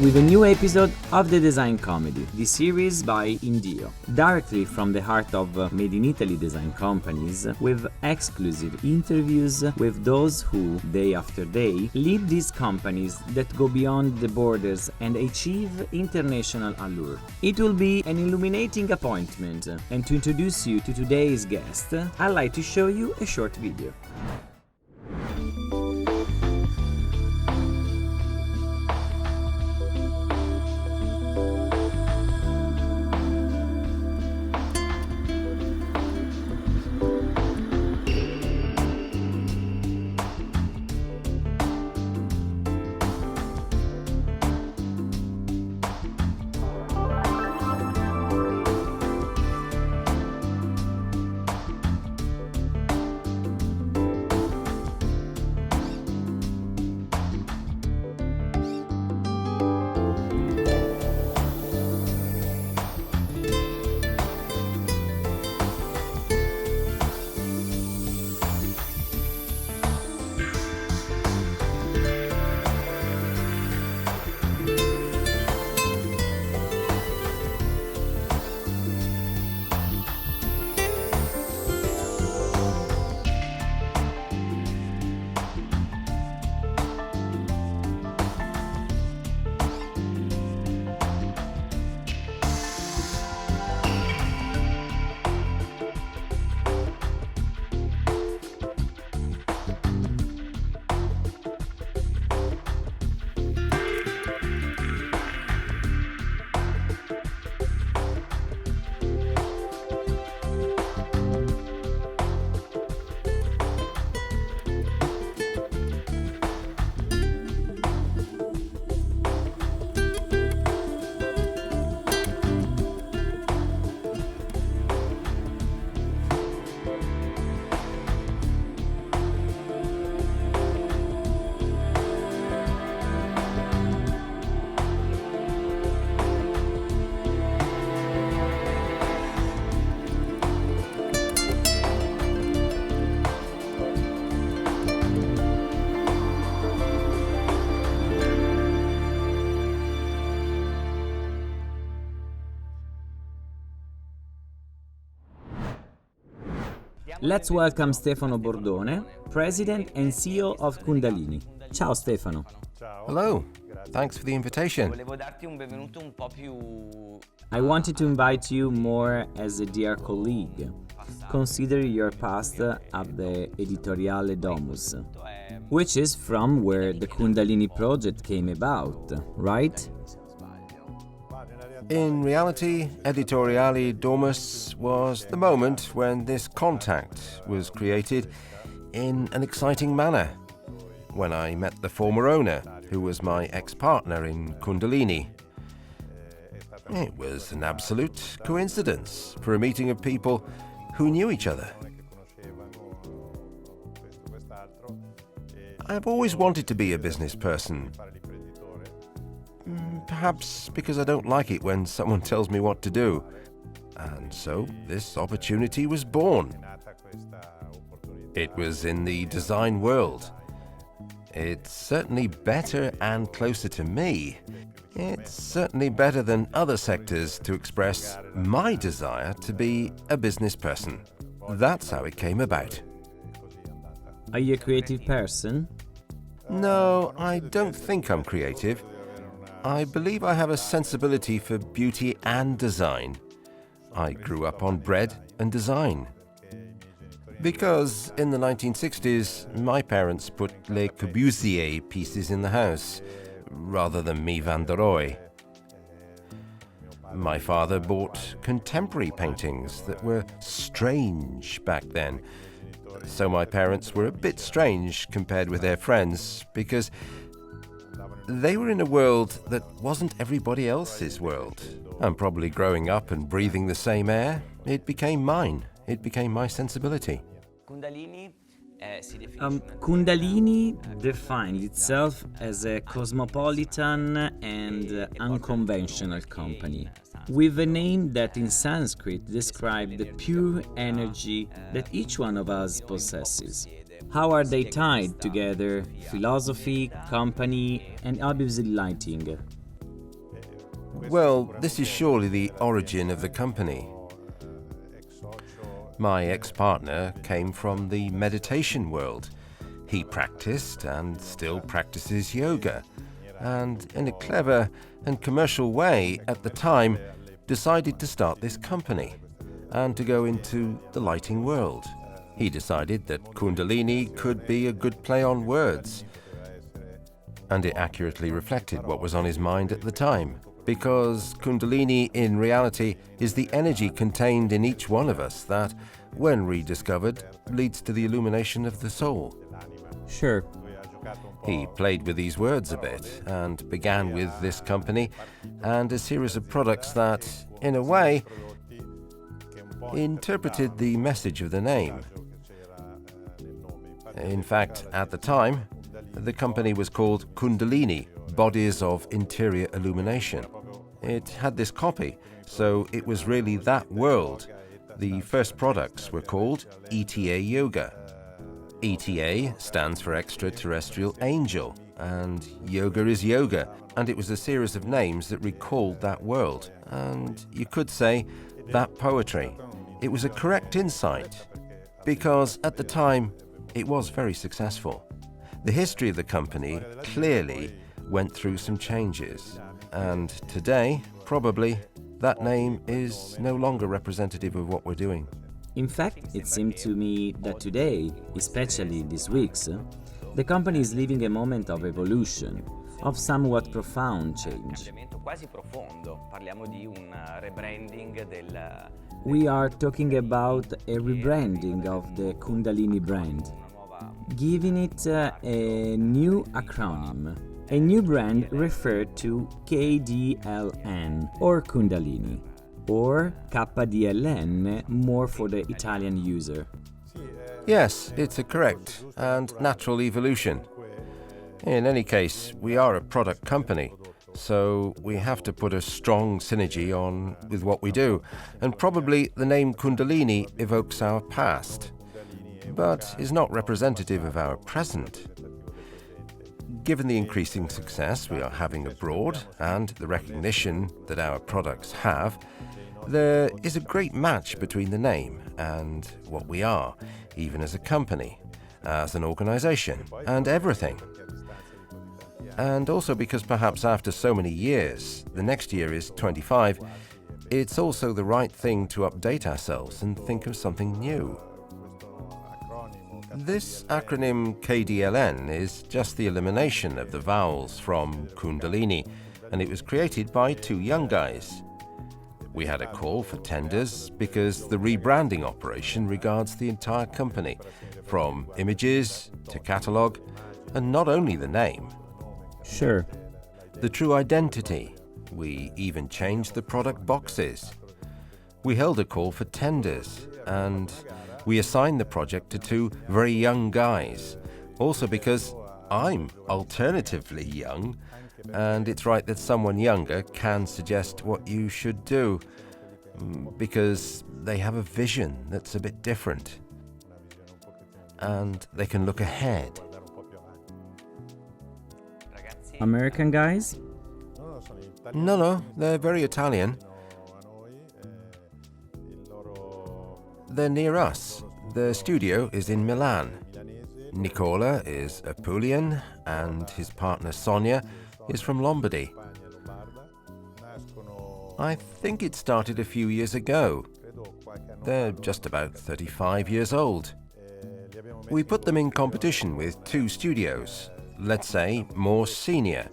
with a new episode of the Design Comedy, the series by Indeho. Directly from the heart of Made in Italy design companies, with exclusive interviews with those who, day after day, lead these companies that go beyond the borders and achieve international allure. It will be an illuminating appointment, and to introduce you to today's guest, I'd like to show you a short video. Let's welcome Stefano Bordone, President and CEO of Kundalini. Ciao Stefano. Hello, thanks for the invitation. I wanted to invite you more as a dear colleague. Consider your past at the Editoriale Domus, which is from where the Kundalini project came about, right? In reality, Editoriale Domus was the moment when this contact was created in an exciting manner. When I met the former owner, who was my ex-partner in Kundalini. It was an absolute coincidence for a meeting of people who knew each other. I've always wanted to be a business person. Perhaps because I don't like it when someone tells me what to do. And so this opportunity was born. It was in the design world. It's certainly better and closer to me. It's certainly better than other sectors to express my desire to be a business person. That's how it came about. Are you a creative person? No, I don't think I'm creative. I believe I have a sensibility for beauty and design. I grew up on bread and design. Because in the 1960s, my parents put Le Corbusier pieces in the house, rather than Mies van der Rohe. My father bought contemporary paintings that were strange back then. So my parents were a bit strange compared with their friends, because they were in a world that wasn't everybody else's world. And probably growing up and breathing the same air, it became mine. It became my sensibility. Kundalini defines itself as a cosmopolitan and unconventional company, with a name that in Sanskrit describes the pure energy that each one of us possesses. How are they tied together? Philosophy, company, and obviously lighting. Well, this is surely the origin of the company. My ex-partner came from the meditation world. He practiced and still practices yoga, and in a clever and commercial way at the time decided to start this company and to go into the lighting world. He decided that Kundalini could be a good play on words, and it accurately reflected what was on his mind at the time, because Kundalini in reality is the energy contained in each one of us that, when rediscovered, leads to the illumination of the soul. Sure. He played with these words a bit and began with this company and a series of products that, in a way, interpreted the message of the name. In fact, at the time, the company was called Kundalini, Bodies of Interior Illumination. It had this copy, so it was really that world. The first products were called ETA Yoga. ETA stands for Extraterrestrial Angel, and yoga is yoga, and it was a series of names that recalled that world, and you could say that poetry. It was a correct insight, because at the time it was very successful. The history of the company clearly went through some changes, and today, probably, that name is no longer representative of what we're doing. In fact, it seemed to me that today, especially these weeks, the company is living a moment of evolution, of somewhat profound change. We are talking about a rebranding of the Kundalini brand, giving it a new acronym, a new brand referred to KDLN or Kundalini, or KDLN more for the Italian user. Yes, it's a correct and natural evolution. In any case, we are a product company, so we have to put a strong synergy on with what we do, and probably the name Kundalini evokes our past, but is not representative of our present. Given the increasing success we are having abroad and the recognition that our products have, there is a great match between the name and what we are, even as a company, as an organization, and everything. And also because perhaps after so many years, the next year is 25, it's also the right thing to update ourselves and think of something new. This acronym KDLN is just the elimination of the vowels from Kundalini, and it was created by two young guys. We had a call for tenders because the rebranding operation regards the entire company, from images to catalogue, and not only the name. Sure. The true identity. We even changed the product boxes. We held a call for tenders, and we assigned the project to two very young guys. Also because I'm alternatively young, and it's right that someone younger can suggest what you should do, because they have a vision that's a bit different, and they can look ahead. American guys? No, they're very Italian. They're near us. The studio is in Milan. Nicola is Apulian, and his partner Sonia is from Lombardy. I think it started a few years ago. They're just about 35 years old. We put them in competition with two studios, let's say more senior,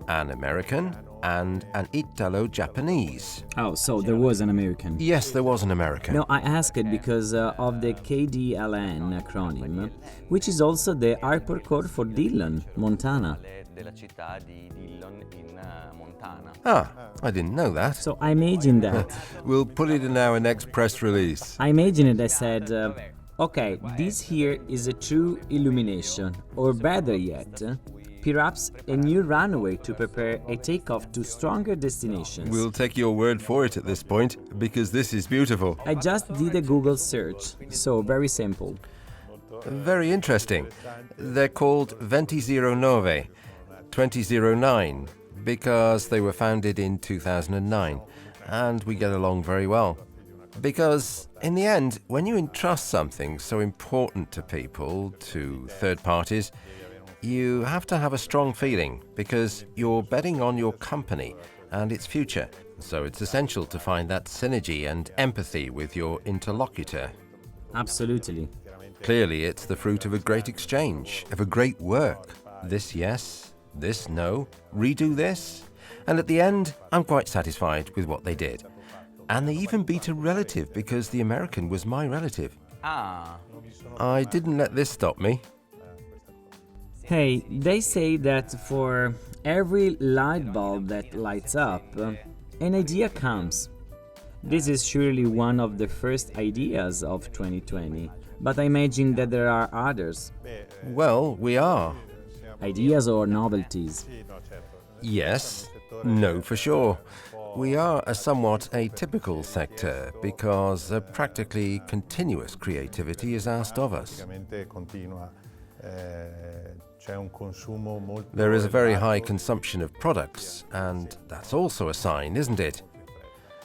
an American and an Italo-Japanese. Oh, so there was an American. Yes, there was an American. No, I asked it because of the KDLN acronym, which is also the airport code for Dillon, Montana. Ah, I didn't know that. So I imagined that. We'll put it in our next press release. I imagined it, I said, okay, this here is a true illumination, or better yet, perhaps a new runway to prepare a takeoff to stronger destinations. We'll take your word for it at this point, because this is beautiful. I just did a Google search, so very simple. Very interesting. They're called 2009, 2009, Because they were founded in 2009, and we get along very well. Because, in the end, when you entrust something so important to people, to third parties, you have to have a strong feeling, because you're betting on your company and its future. So it's essential to find that synergy and empathy with your interlocutor. Absolutely. Clearly, it's the fruit of a great exchange, of a great work. This yes, this no, redo this. And at the end, I'm quite satisfied with what they did. And they even beat a relative because the American was my relative. I didn't let this stop me. Hey, they say that for every light bulb that lights up, an idea comes. This is surely one of the first ideas of 2020, but I imagine that there are others. Well, we are. Ideas or novelties? Yes, no for sure. We are a somewhat atypical sector because a practically continuous creativity is asked of us. There is a very high consumption of products, and that's also a sign, isn't it?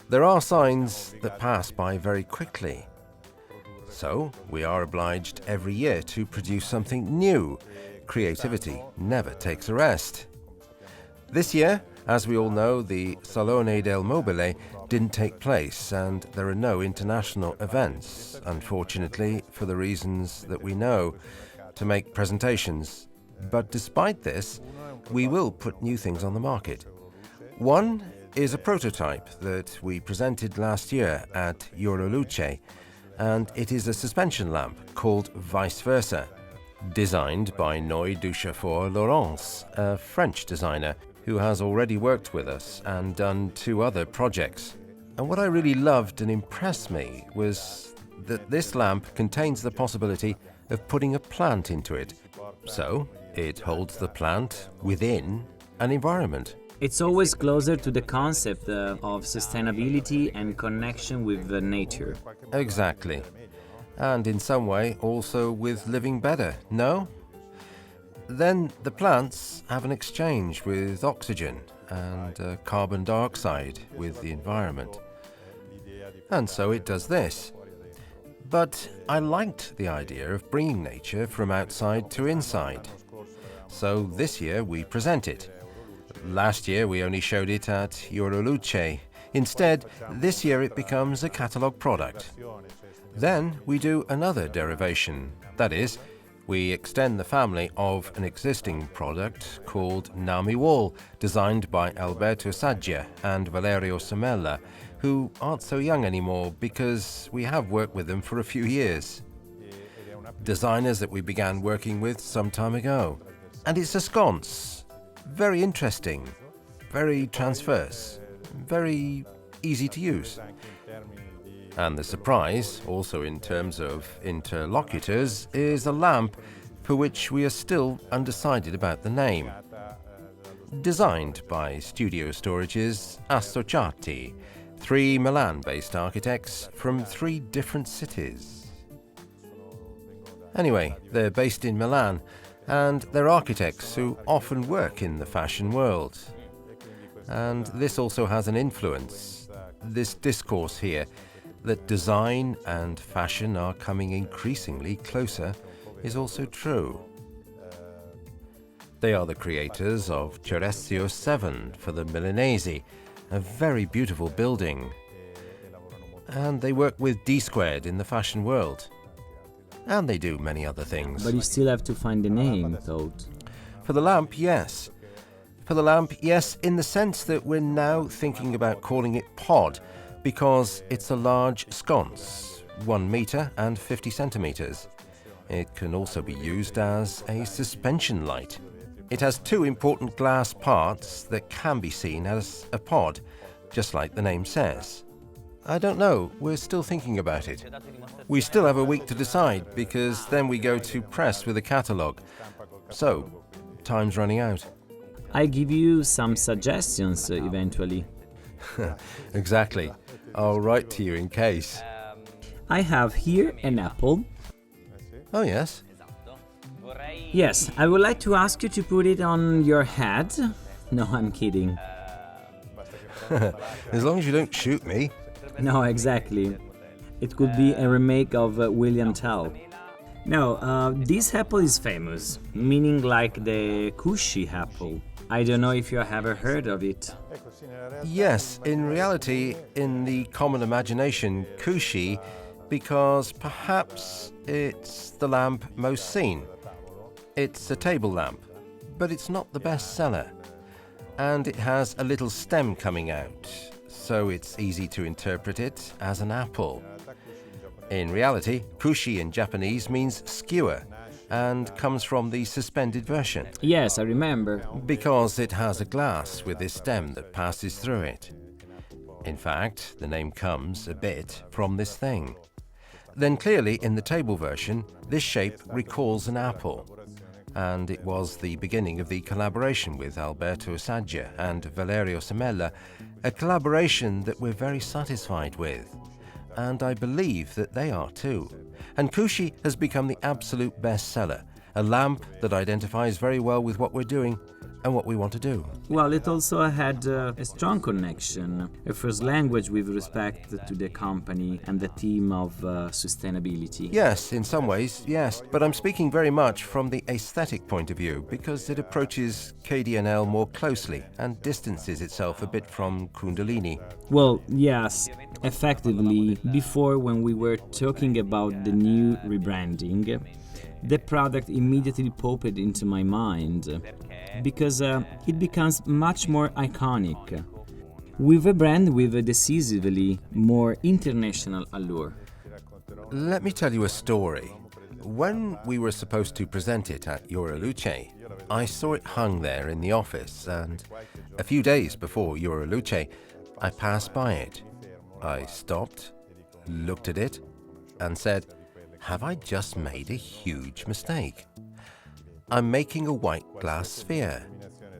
There are signs that pass by very quickly. So, we are obliged every year to produce something new. Creativity never takes a rest. This year, as we all know, the Salone del Mobile didn't take place, and there are no international events, unfortunately, for the reasons that we know, to make presentations. But despite this, we will put new things on the market. One is a prototype that we presented last year at Euroluce, and it is a suspension lamp called Vice Versa, designed by Noy du Chafour Laurence, a French designer who has already worked with us and done 2 other projects. And what I really loved and impressed me was that this lamp contains the possibility of putting a plant into it. So, it holds the plant within an environment. It's always closer to the concept of sustainability and connection with nature. Exactly. And in some way also with living better, no? Then the plants have an exchange with oxygen and carbon dioxide with the environment. And so it does this. But I liked the idea of bringing nature from outside to inside. So this year we present it. Last year we only showed it at Euroluce. Instead, this year it becomes a catalogue product. Then we do another derivation. That is, we extend the family of an existing product called Nami Wall, designed by Alberto Saggia and Valerio Semella, who aren't so young anymore because we have worked with them for a few years. Designers that we began working with some time ago. And it's a sconce. Very interesting, very transverse, very easy to use. And the surprise, also in terms of interlocutors, is a lamp for which we are still undecided about the name. Designed by Studio Storage's Associati, 3 Milan-based architects from 3 different cities. Anyway, they're based in Milan, and they're architects who often work in the fashion world. And this also has an influence. This discourse here, that design and fashion are coming increasingly closer, is also true. They are the creators of Ceresio 7 for the Milanese, a very beautiful building. And they work with D Squared in the fashion world. And they do many other things. But you still have to find the name, thought. For the lamp, yes. For the lamp, yes, in the sense that we're now thinking about calling it pod, because it's a large sconce, 1 meter and 50 centimeters. It can also be used as a suspension light. It has 2 important glass parts that can be seen as a pod, just like the name says. I don't know, we're still thinking about it. We still have a week to decide, because then we go to press with a catalogue. So, time's running out. I give you some suggestions eventually. Exactly. I'll write to you in case. I have here an apple. Oh, yes. Yes, I would like to ask you to put it on your head. No, I'm kidding. As long as you don't shoot me. No, exactly. It could be a remake of William Tell. No, this apple is famous, meaning like the cushy apple. I don't know if you have ever heard of it. Yes, in reality, in the common imagination, Kushi, because perhaps it's the lamp most seen. It's a table lamp, but it's not the best seller. And it has a little stem coming out, so it's easy to interpret it as an apple. In reality, Kushi in Japanese means skewer and comes from the suspended version. Yes, I remember. Because it has a glass with a stem that passes through it. In fact, the name comes a bit from this thing. Then clearly in the table version, this shape recalls an apple. And it was the beginning of the collaboration with Alberto Saggia and Valerio Semella, a collaboration that we're very satisfied with. And I believe that they are too. And Kushi has become the absolute bestseller, a lamp that identifies very well with what we're doing and what we want to do. Well, it also had a strong connection, a first language with respect to the company and the theme of sustainability. Yes, in some ways, yes. But I'm speaking very much from the aesthetic point of view because it approaches KDNL more closely and distances itself a bit from Kundalini. Well, yes, effectively, before when we were talking about the new rebranding, the product immediately popped into my mind because it becomes much more iconic, with a brand with a decisively more international allure. Let me tell you a story. When we were supposed to present it at Euroluce, I saw it hung there in the office, and a few days before Euroluce, I passed by it. I stopped, looked at it, and said, "Have I just made a huge mistake? I'm making a white glass sphere.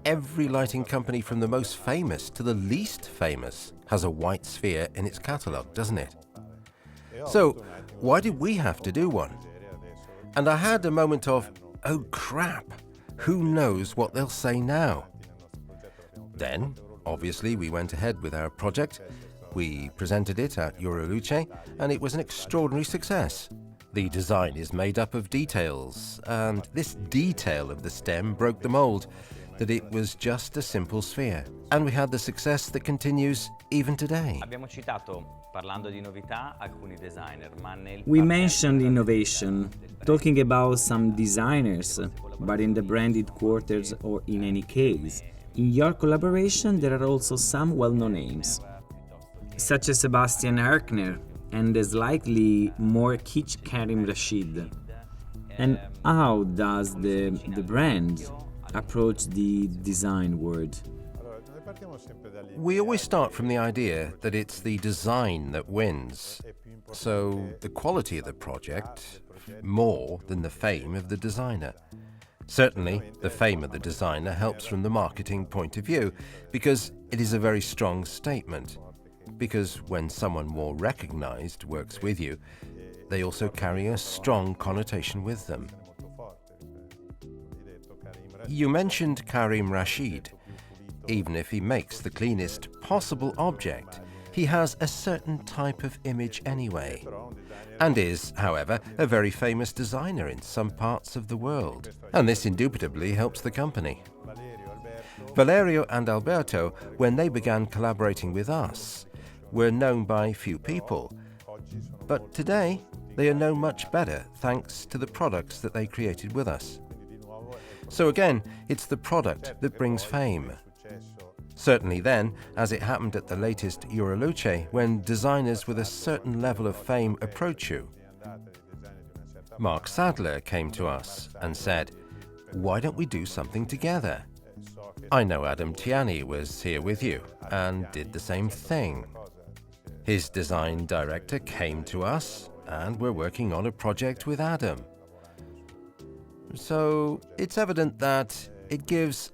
Every lighting company from the most famous to the least famous has a white sphere in its catalogue, doesn't it? So why did we have to do one?" And I had a moment of, oh crap, who knows what they'll say now? Then, obviously, we went ahead with our project. We presented it at Euroluce, and it was an extraordinary success. The design is made up of details, and this detail of the stem broke the mold, that it was just a simple sphere. And we had the success that continues even today. We mentioned innovation, talking about some designers, but in the branded quarters or in any case, in your collaboration there are also some well-known names, such as Sebastian Erkner and the slightly more kitsch Karim Rashid. And how does the brand approach the design world? We always start from the idea that it's the design that wins. So the quality of the project, more than the fame of the designer. Certainly, the fame of the designer helps from the marketing point of view, because it is a very strong statement. Because when someone more recognized works with you, they also carry a strong connotation with them. You mentioned Karim Rashid. Even if he makes the cleanest possible object, he has a certain type of image anyway, and is, however, a very famous designer in some parts of the world, and this indubitably helps the company. Valerio and Alberto, when they began collaborating with us, were known by few people, but today they are known much better thanks to the products that they created with us. So again, it's the product that brings fame. Certainly then, as it happened at the latest Euroluce, when designers with a certain level of fame approach you. Mark Sadler came to us and said, "Why don't we do something together?" I know Adam Tiani was here with you and did the same thing. His design director came to us, and we're working on a project with Adam. So it's evident that it gives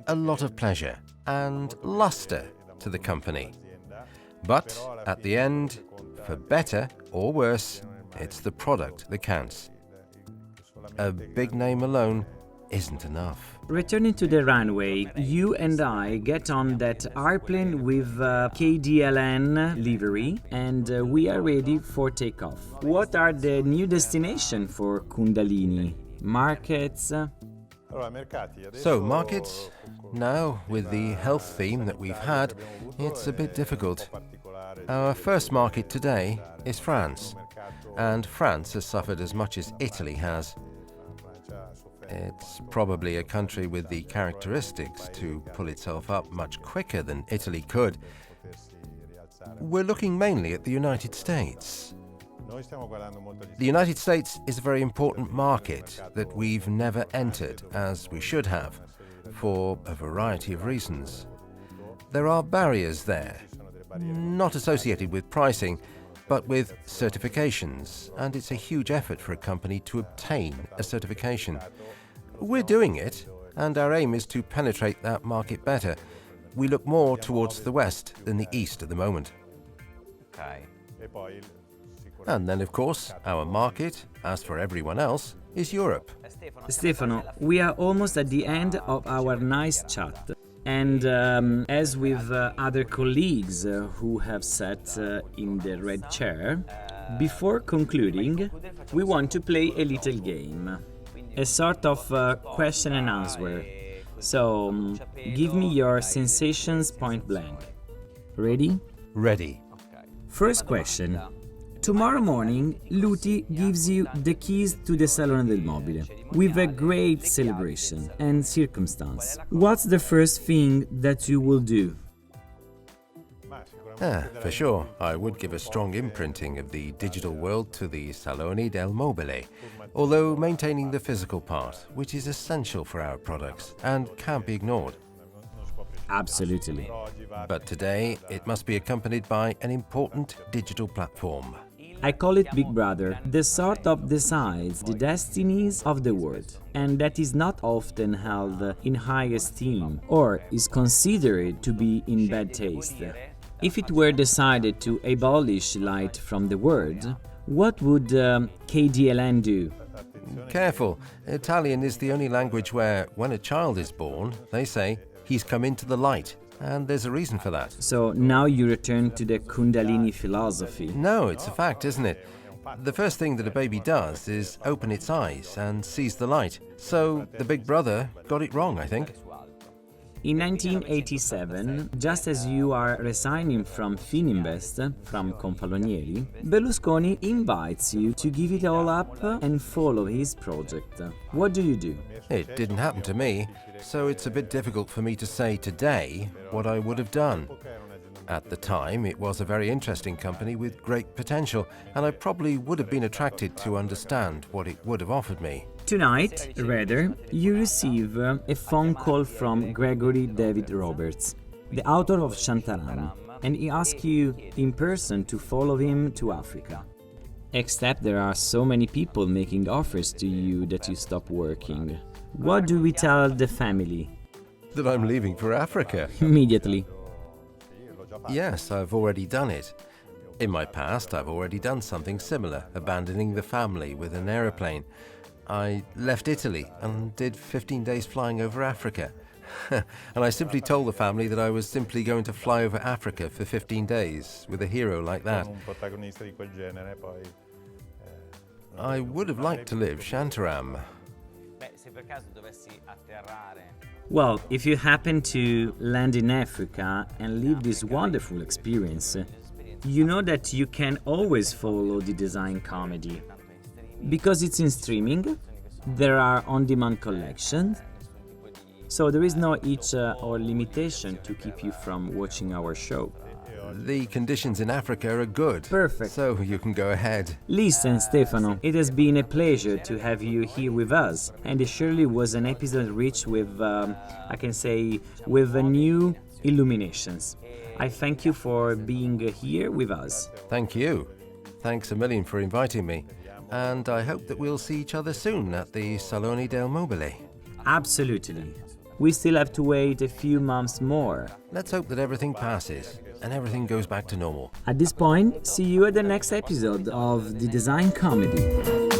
a lot of pleasure and luster to the company. But at the end, for better or worse, it's the product that counts. A big name alone isn't enough. Returning to the runway, you and I get on that airplane with KDLN livery and we are ready for takeoff. What are the new destinations for Kundalini? Markets? So, markets? Now, with the health theme that we've had, it's a bit difficult. Our first market today is France, and France has suffered as much as Italy has. It's probably a country with the characteristics to pull itself up much quicker than Italy could. We're looking mainly at the United States. The United States is a very important market that we've never entered, as we should have, for a variety of reasons. There are barriers there, not associated with pricing, but with certifications, and it's a huge effort for a company to obtain a certification. We're doing it, and our aim is to penetrate that market better. We look more towards the west than the east at the moment. And then, of course, our market, as for everyone else, is Europe. Stefano, we are almost at the end of our nice chat. And as with other colleagues who have sat in the red chair, before concluding, we want to play a little game. A sort of question and answer. So, give me your sensations point blank. Ready? Ready. First question. Tomorrow morning, Luti gives you the keys to the Salone del Mobile, with a great celebration and circumstance. What's the first thing that you will do? For sure, I would give a strong imprinting of the digital world to the Salone del Mobile, although maintaining the physical part, which is essential for our products and can't be ignored. Absolutely. But today, it must be accompanied by an important digital platform. I call it Big Brother, the sort of decides the destinies of the world, and that is not often held in high esteem or is considered to be in bad taste. If it were decided to abolish light from the world, what would KDLN do? Careful, Italian is the only language where, when a child is born, they say, he's come into the light. And there's a reason for that. So now you return to the Kundalini philosophy. No, it's a fact, isn't it? The first thing that a baby does is open its eyes and sees the light. So the big brother got it wrong, I think. In 1987, just as you are resigning from Fininvest, from Confalonieri, Berlusconi invites you to give it all up and follow his project. What do you do? It didn't happen to me, so it's a bit difficult for me to say today what I would have done. At the time, it was a very interesting company with great potential, and I probably would have been attracted to understand what it would have offered me. Tonight, rather, you receive a phone call from Gregory David Roberts, the author of Shantaram, and he asks you in person to follow him to Africa. Except there are so many people making offers to you that you stop working. What do we tell the family? That I'm leaving for Africa. Immediately. Yes, I've already done it. In my past, I've already done something similar, abandoning the family with an aeroplane. I left Italy and did 15 days flying over Africa. And I simply told the family that I was simply going to fly over Africa for 15 days with a hero like that. I would have liked to live Shantaram. Well, if you happen to land in Africa and live this wonderful experience, you know that you can always follow the design comedy. Because it's in streaming, there are on-demand collections, so there is no itch or limitation to keep you from watching our show. The conditions in Africa are good. Perfect. So you can go ahead. Listen, Stefano, it has been a pleasure to have you here with us, and it surely was an episode rich with, I can say, with new illuminations. I thank you for being here with us. Thank you. Thanks a million for inviting me. And I hope that we'll see each other soon at the Salone del Mobile. Absolutely. We still have to wait a few months more. Let's hope that everything passes and everything goes back to normal. At this point, see you at the next episode of the Design Comedy.